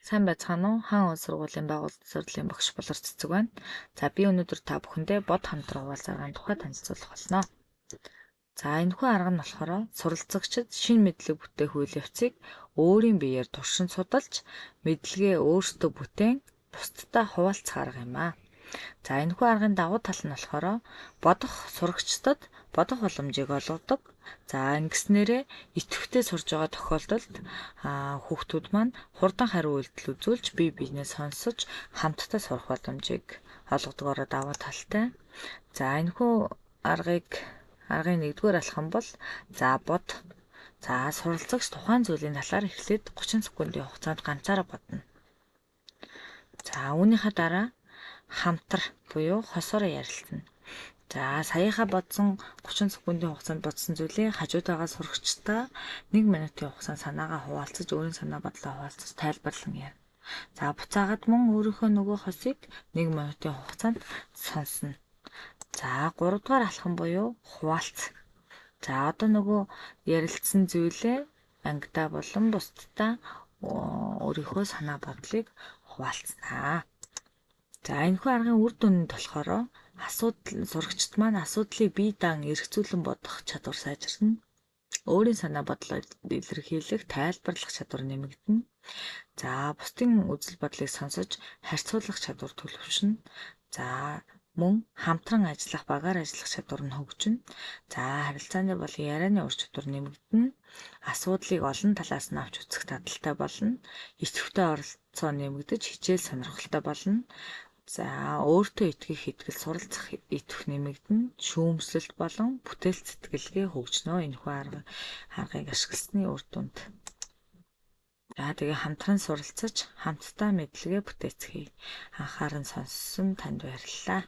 Сайн байцгаана уу? Хаан улс сургуулийн байгууллага зорилын багш болор цэцэг байна. За би өнөөдөр та бүхэндээ бод хамтран хуваалц арганы тухай танилцуулах болно. За энэхүү арга нь болохоор суралцагчид шинэ мэдлэг бүтээх үйл явцыг өөрийн биеэр туршин судалж, мэдлэгээ өөртөө бүтээн бусдад хуваалцах арга юм аа. За энэхүү аргын давуу тал нь болохоор бодох сурагчдад бодох боломжийг олгодог. За ингэснээрээ идэвхтэй сурж байгаа тохиолдолд хүүхдүүд маань хурдан хариу үйлдэл үзүүлж бие биенээ сонсож хамтдаа сурах боломжийг олгодогоор давуу талтай. За энэхүү аргын нэгдүгээр алхам бол бод. За суралцагч тухайн зүйлийн талаар эхлээд 30 секундын хугацаанд ганцаараа бодно. За үүнийхээ дараа хамтар буюу хосоороо ярилцсан. За саяхаа бодсон 30 секундын хугацаанд бодсон зүйлээ хажуудаагаа сурагчдаа 1 минутын хугацаанд санаагаа хуваалцаж өөрийн санаа бодлоо хуваалцаж тайлбарлан ярина. За буцаагаад мөн өөрийнхөө нөгөө хосыг 1 минутын хугацаанд сонсно. За 3 дугаар алхам буюу хуваалц. За одоо нөгөө ярилцсан зүйлээ ангидаа болон бусдаа өөрийнхөө санаа бодлыг хуваалцнаа. За энэхүү аргын үр дүнд болохоор сурагчид маань асуудлыг бие даан эргцүүлэн бодох чадвар сайжирна. Өөрийн санаа бодлоо илэрхийлэх, тайлбарлах чадвар нэмэгдэнэ. За бусдын үзэл бодлыг сонсож харьцуулах чадвар төлөвшнө. За мөн хамтран ажиллах, багаар ажиллах чадвар нь хөгжинэ. За харилцааны болон ярианы ур чадвар нэмэгдэнэ. Асуудлыг олон талаас нь авч үзэх таталтай болно. Идэвхтэй оролцоо нэмэгдэж хичээл сонирхолтой болно. За өөртөө итгэх итгэл суралцах итгэх нэмэгдэнэ. Шүүмжлэлт болон бүтээл сэтгэлгээ хөгжнө. Энэхүү аргыг ашигласны үр дүнд. За тэгээ хамтран суралцаж хамтдаа мэдлэгээ бүтээцгээе. Анхааран сонссон танд баярлалаа.